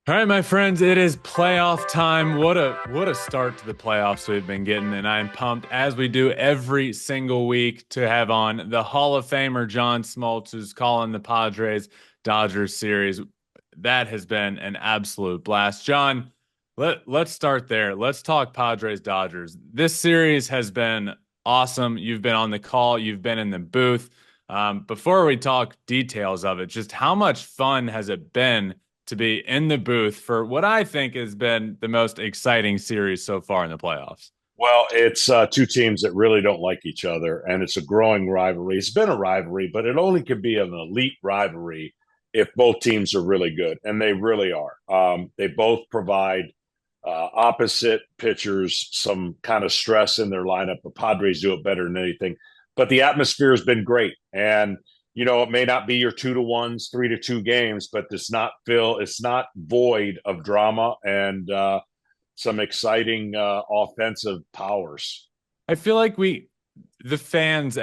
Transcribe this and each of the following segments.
All right, my friends, it is playoff time. What a start to the playoffs we've been getting, and I'm pumped as we do every single week to have on the Hall of Famer John Smoltz, who's calling the Padres Dodgers series. That has been an absolute blast. John, let's start there. Let's talk Padres Dodgers. This series has been awesome. You've been on the call, you've been in the booth. Before we talk details of it, just how much fun has it been to be in the booth for what I think has been the most exciting series so far in the playoffs? Well, it's two teams that really don't like each other, and it's a growing rivalry. It's been a rivalry, but it only can be an elite rivalry if both teams are really good, and they really are. They both provide opposite pitchers some kind of stress in their lineup. The Padres do it better than anything, but the atmosphere has been great. And it may not be your 2-1s, 3-2 games, but it's not void of drama and some exciting offensive powers. I feel like the fans,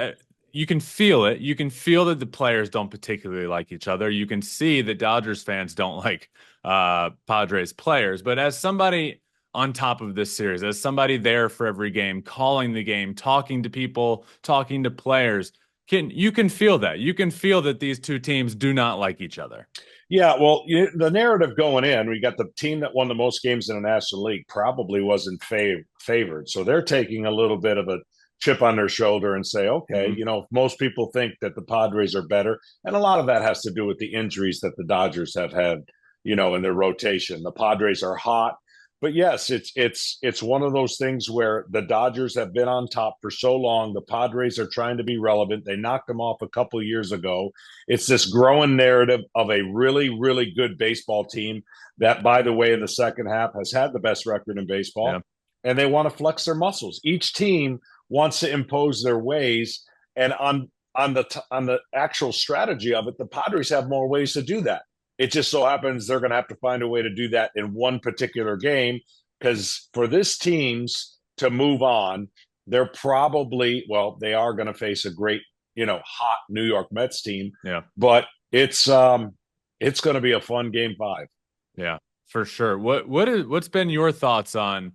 you can feel it. You can feel that the players don't particularly like each other. You can see that Dodgers fans don't like Padres players. But as somebody on top of this series, as somebody there for every game, calling the game, talking to people, talking to players, you can feel that. You can feel that these two teams do not like each other. Yeah, well, the narrative going in, we got the team that won the most games in the National League probably wasn't favored. So they're taking a little bit of a chip on their shoulder and say, okay, Mhm. most people think that the Padres are better. And a lot of that has to do with the injuries that the Dodgers have had, in their rotation. The Padres are hot. But yes, it's one of those things where the Dodgers have been on top for so long. The Padres are trying to be relevant. They knocked them off a couple of years ago. It's this growing narrative of a really, really good baseball team that, by the way, in the second half has had the best record in Yeah. baseball, and they want to flex their muscles. Each team wants to impose their ways, and on the actual strategy of it, the Padres have more ways to do that. It just so happens they're going to have to find a way to do that in one particular game because for this teams to move on, they are going to face a great hot New York Mets team, Yeah. but it's going to be a fun game five. Yeah, for sure. What's been your thoughts on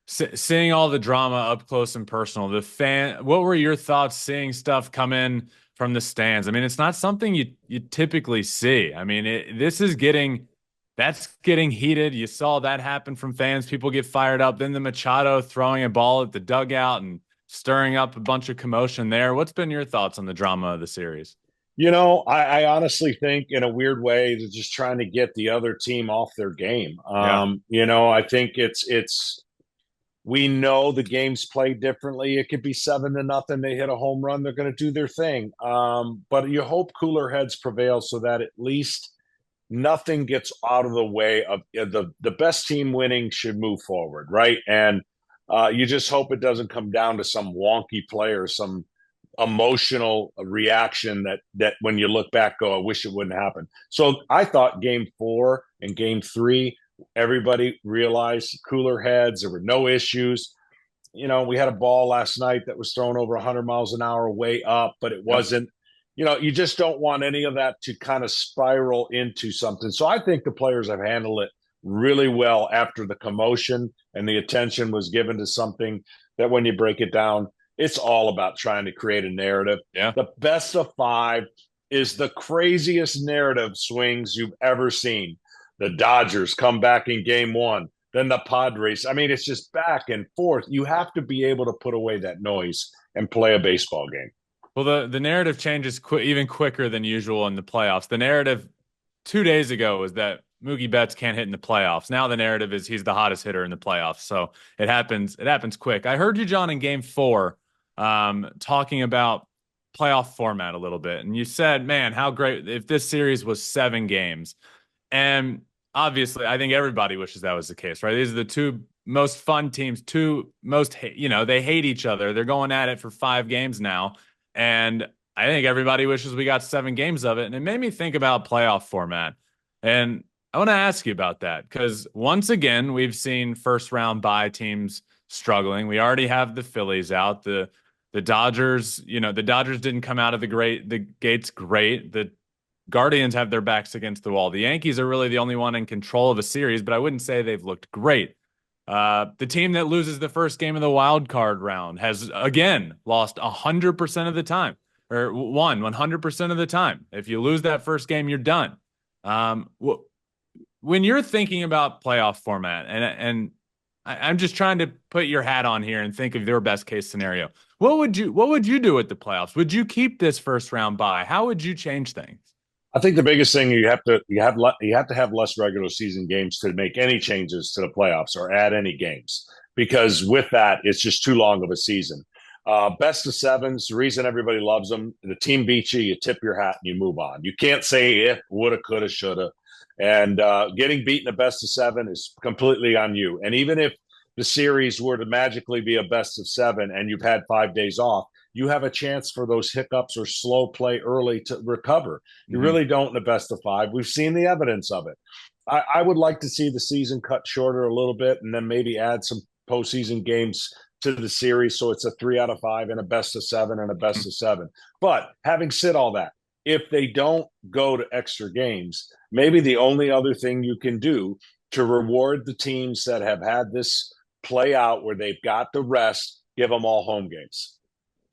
seeing all the drama up close and personal? What were your thoughts seeing stuff come in from the stands? I mean, it's not something you typically see. I mean, that's getting heated. You saw that happen from fans. People get fired up. Then the Machado throwing a ball at the dugout and stirring up a bunch of commotion there. What's been your thoughts on the drama of the series? I honestly think in a weird way they're just trying to get the other team off their game. Yeah. I think it's we know the game's played differently. It could be 7-0. They hit a home run. They're going to do their thing. But you hope cooler heads prevail so that at least nothing gets out of the way of the best team winning should move forward, right? And you just hope it doesn't come down to some wonky play or some emotional reaction that when you look back, go, I wish it wouldn't happen. So I thought game 4 and game 3, everybody realized cooler heads. There were no issues. We had a ball last night that was thrown over 100 miles an hour way up, but it Yep. wasn't. You just don't want any of that to kind of spiral into something. So I think the players have handled it really well after the commotion and the attention was given to something that when you break it down, it's all about trying to create a narrative. Yeah. The best of 5 is the craziest narrative swings you've ever seen. The Dodgers come back in game 1, then the Padres. I mean, it's just back and forth. You have to be able to put away that noise and play a baseball game. Well, the narrative changes even quicker than usual in the playoffs. The narrative 2 days ago was that Mookie Betts can't hit in the playoffs. Now the narrative is he's the hottest hitter in the playoffs. So it happens. It happens quick. I heard you, John, in Game 4, talking about playoff format a little bit, and you said, "Man, how great if this series was 7 games." And obviously, I think everybody wishes that was the case, right? These are the two most fun teams, they hate each other. They're going at it for 5 games now. And I think everybody wishes we got 7 games of it. And it made me think about playoff format. And I want to ask you about that because once again, we've seen first round bye teams struggling. We already have the Phillies out. The Dodgers, the Dodgers didn't come out of the gates great. The Guardians have their backs against the wall. The Yankees are really the only one in control of a series, but I wouldn't say they've looked great. The team that loses the first game of the wild card round has again lost 100% of the time, or won 100% of the time. If you lose that first game, you're done. Um, when you're thinking about playoff format, and I'm just trying to put your hat on here and think of your best case scenario. What would you do with the playoffs? Would you keep this first round bye? How would you change things? I think the biggest thing you have to have less regular season games to make any changes to the playoffs or add any games, because with that it's just too long of a season. Best of sevens, the reason everybody loves them, the team beats you, you tip your hat and you move on. You can't say if, woulda, coulda, shoulda. And getting beaten a best of seven is completely on you. And even if the series were to magically be a best of seven and you've had 5 days off, you have a chance for those hiccups or slow play early to recover. You Mm-hmm. really don't in a best of five. We've seen the evidence of it. I would like to see the season cut shorter a little bit and then maybe add some postseason games to the series, so it's a 3 out of 5 and a best of seven and a best of seven. But having said all that, if they don't go to extra games, maybe the only other thing you can do to reward the teams that have had this play out where they've got the rest, give them all home games.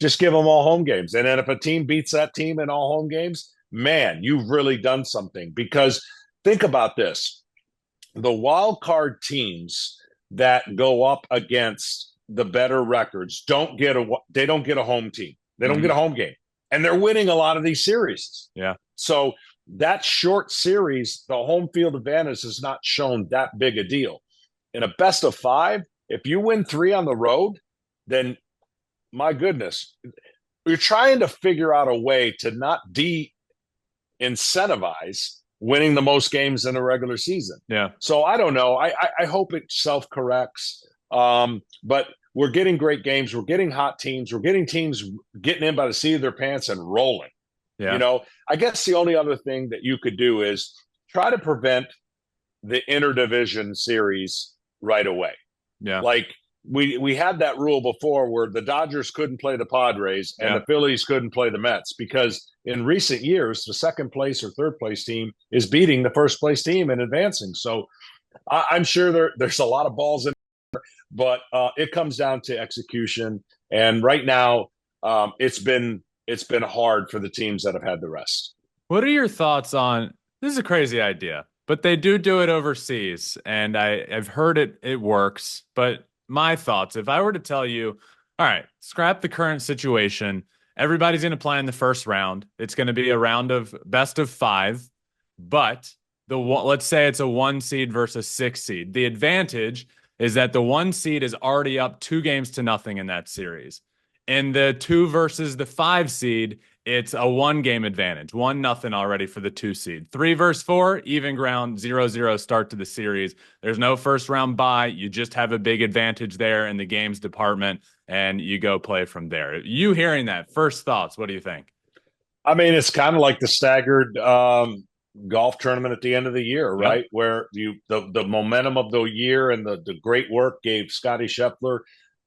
Just give them all home games. And then if a team beats that team in all home games, man, you've really done something. Because think about this: the wild card teams that go up against the better records don't get a home team. They don't Mm-hmm. get a home game, and they're winning a lot of these series. Yeah. So that short series, the home field advantage is not shown that big a deal. In a best of five, if you win 3 on the road, then my goodness, you're trying to figure out a way to not de-incentivize winning the most games in a regular season. Yeah. So I don't know. I hope it self-corrects. But we're getting great games. We're getting hot teams. We're getting teams getting in by the seat of their pants and rolling. Yeah. You know, I guess the only other thing that you could do is try to prevent the interdivision series right away. Yeah. Like we had that rule before where the Dodgers couldn't play the Padres and Yeah. the Phillies couldn't play the Mets, because in recent years the second place or third place team is beating the first place team and advancing. So I'm sure there's a lot of balls in, but it comes down to execution. And right now, it's been hard for the teams that have had the rest. What are your thoughts on this? Is a crazy idea, but they do it overseas, and I've heard it works. But my thoughts, if I were to tell you, all right, scrap the current situation, everybody's going to play in the first round. It's going to be a round of best of 5, but let's say it's a 1 seed versus 6 seed. The advantage is that the 1 seed is already up 2 games to nothing in that series. In the 2 versus the 5 seed, it's a 1 game advantage, 1-0 already for the 2 seed. 3 versus 4, even ground, 0-0 start to the series. There's no first round bye. You just have a big advantage there in the games department, and you go play from there. You hearing that, first thoughts, what do you think? I mean, it's kind of like the staggered golf tournament at the end of the year, right? Yep. Where the momentum of the year and the great work gave Scotty Scheffler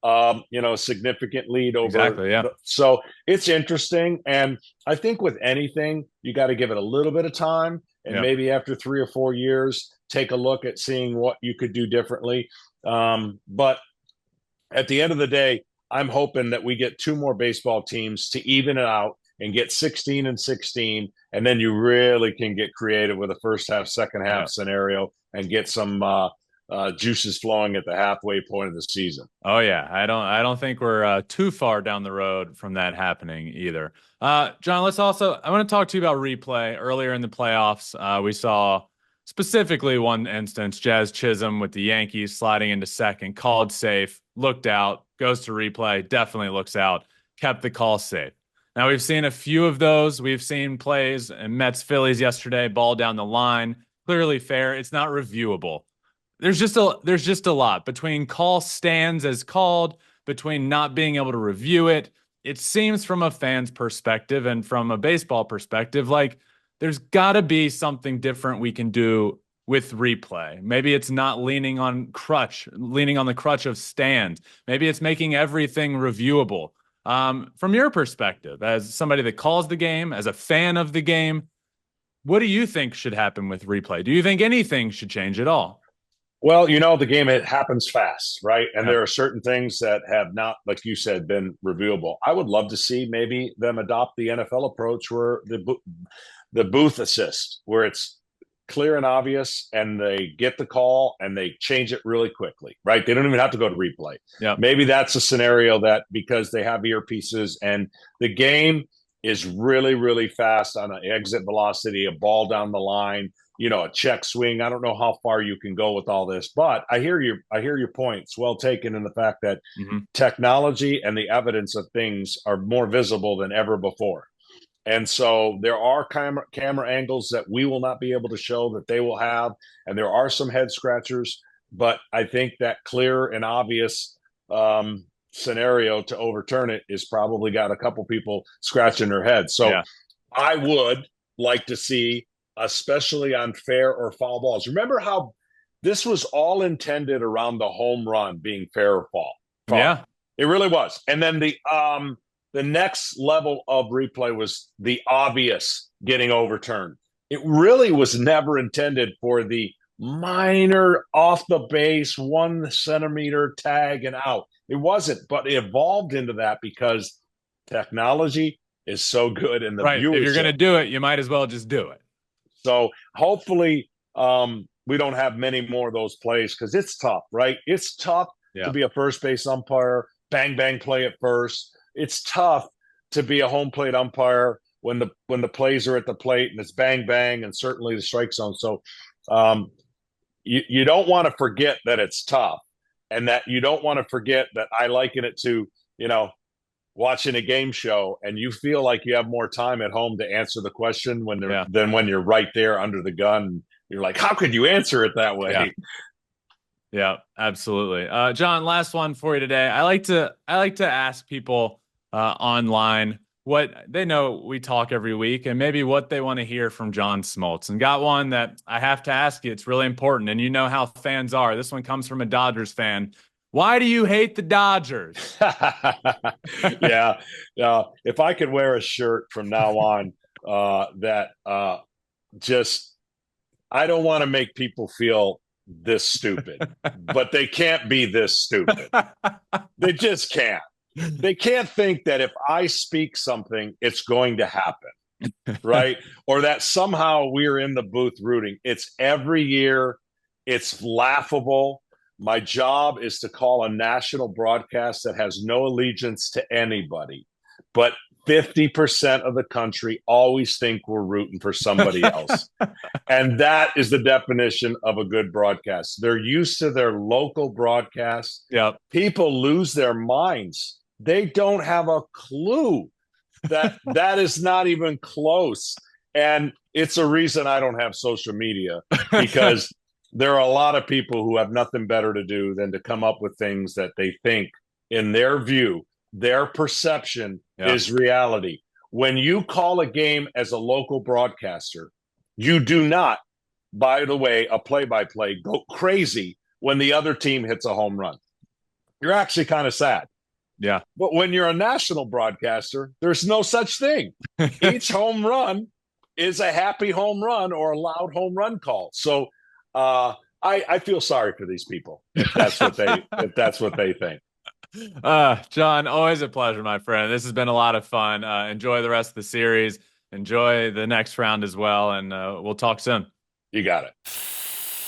a significant lead over. Exactly, yeah. So it's interesting. And I think with anything, you got to give it a little bit of time. And Yep. maybe after 3 or 4 years, take a look at seeing what you could do differently. But at the end of the day, I'm hoping that we get 2 more baseball teams to even it out and get 16 and 16. And then you really can get creative with a first half, second half Yep. scenario and get some juices flowing at the halfway point of the season. Oh yeah, I don't think we're too far down the road from that happening either. John, I want to talk to you about replay. Earlier in the playoffs, we saw specifically one instance, Jazz Chisholm with the Yankees sliding into second, called safe, looked out, goes to replay, definitely looks out, kept the call safe. Now we've seen a few of those. We've seen plays in Mets Phillies yesterday, ball down the line, clearly fair. It's not reviewable. There's just a lot between call stands as called, between not being able to review it. It seems from a fan's perspective and from a baseball perspective like there's got to be something different we can do with replay. Maybe it's not leaning on the crutch of stands. Maybe it's making everything reviewable. From your perspective, as somebody that calls the game, as a fan of the game, what do you think should happen with replay? Do you think anything should change at all? Well, the game, it happens fast, right? And Yep. there are certain things that have not, like you said, been reviewable. I would love to see maybe them adopt the NFL approach where the booth assist, where it's clear and obvious and they get the call and they change it really quickly, right? They don't even have to go to replay. Yep. Maybe that's a scenario that because they have earpieces and the game is really, really fast on an exit velocity, a ball down the line, a check swing. I don't know how far you can go with all this, but I hear your points well taken in the fact that technology and the evidence of things are more visible than ever before. And so there are camera angles that we will not be able to show that they will have. And there are some head scratchers, but I think that clear and obvious scenario to overturn it is probably got a couple people scratching their heads. So yeah. I would like to see, especially on fair or foul balls. Remember how this was all intended around the home run being fair or foul? Yeah, it really was. And then the next level of replay was the obvious getting overturned. It really was never intended for the minor off the base 1 centimeter tag and out. It wasn't, but it evolved into that because technology is so good and the viewership. If you're going to do it, you might as well just do it. So hopefully we don't have many more of those plays because it's tough, right? It's tough to be a first base umpire, bang, bang play at first. It's tough to be a home plate umpire when the plays are at the plate and it's bang, bang, and certainly the strike zone. So you don't want to forget that it's tough and that you don't want to forget that I liken it to, watching a game show and you feel like you have more time at home to answer the question than when you're right there under the gun. You're like, how could you answer it that way? Yeah, absolutely. John, last one for you today. I like to ask people online what they know we talk every week and maybe what they want to hear from John Smoltz. And got one that I have to ask you. It's really important. And you know how fans are. This one comes from a Dodgers fan. Why do you hate the Dodgers? Yeah. If I could wear a shirt from now on that just, I don't want to make people feel this stupid, but they can't be this stupid. They just can't. They can't think that if I speak something, it's going to happen, right? Or that somehow we're in the booth rooting. It's every year. It's laughable. My job is to call a national broadcast that has no allegiance to anybody, but 50% of the country always think we're rooting for somebody else. And that is the definition of a good broadcast. They're used to their local broadcast. Yep. People lose their minds. They don't have a clue that is not even close. And it's a reason I don't have social media because there are a lot of people who have nothing better to do than to come up with things that they think, in their view, their perception is reality. When you call a game as a local broadcaster, you do not, by the way, a play-by-play, go crazy when the other team hits a home run. You're actually kind of sad. Yeah. But when you're a national broadcaster, there's no such thing. Each home run is a happy home run or a loud home run call. So I feel sorry for these people if that's what they think. John, always a pleasure, my friend. This has been a lot of fun. Enjoy the rest of the series. Enjoy the next round as well, and we'll talk soon. You got it.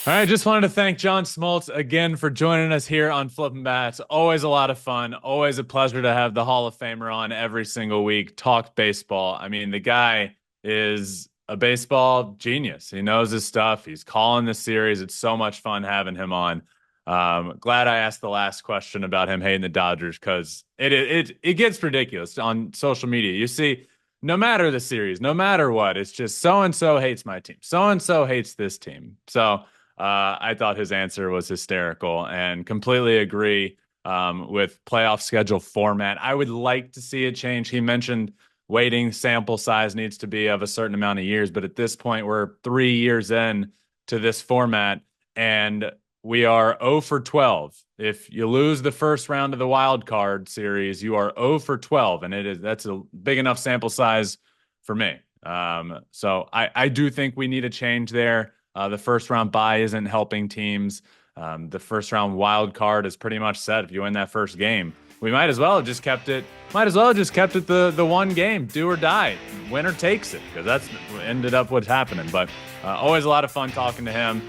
All right, just wanted to thank John Smoltz again for joining us here on Flippin' Bats. Always a lot of fun. Always a pleasure to have the Hall of Famer on every single week. Talk baseball. I mean, the guy is a baseball genius. He knows his stuff. He's calling the series. It's so much fun having him on. Glad I asked the last question about him hating the Dodgers because it gets ridiculous on social media. You see, no matter the series, no matter what, it's just so-and-so hates my team. So-and-so hates this team. So I thought his answer was hysterical and completely agree with playoff schedule format. I would like to see it change. He mentioned waiting sample size needs to be of a certain amount of years, but at this point, we're 3 years in to this format, and we are 0 for 12. If you lose the first round of the wild card series, you are 0 for 12, and that's a big enough sample size for me. So I do think we need a change there. The first round bye isn't helping teams. The first round wild card is pretty much set. If you win that first game, we might as well have just kept it. Might as well have just kept it the one game, do or die. Winner takes it, because that's ended up what's happening. But always a lot of fun talking to him.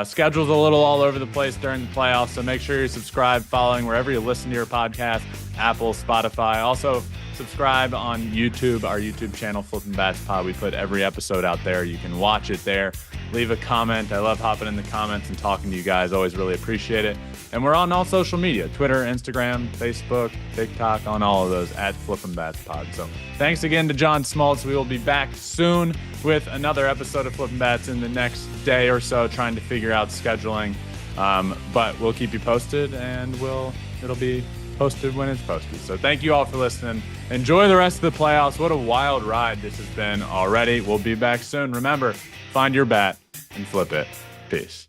Schedule's a little all over the place during the playoffs, so make sure you subscribe, following wherever you listen to your podcast, Apple, Spotify. Also, subscribe on YouTube, our YouTube channel, Flippin' Bats Pod. We put every episode out there. You can watch it there. Leave a comment. I love hopping in the comments and talking to you guys. Always really appreciate it. And we're on all social media, Twitter, Instagram, Facebook, TikTok, on all of those at Flippin' Bats Pod. So thanks again to John Smoltz. We will be back soon with another episode of Flippin' Bats in the next day or so, trying to figure out scheduling. But we'll keep you posted, and it'll be posted when it's posted. So thank you all for listening. Enjoy the rest of the playoffs. What a wild ride this has been already. We'll be back soon. Remember, find your bat and flip it. Peace.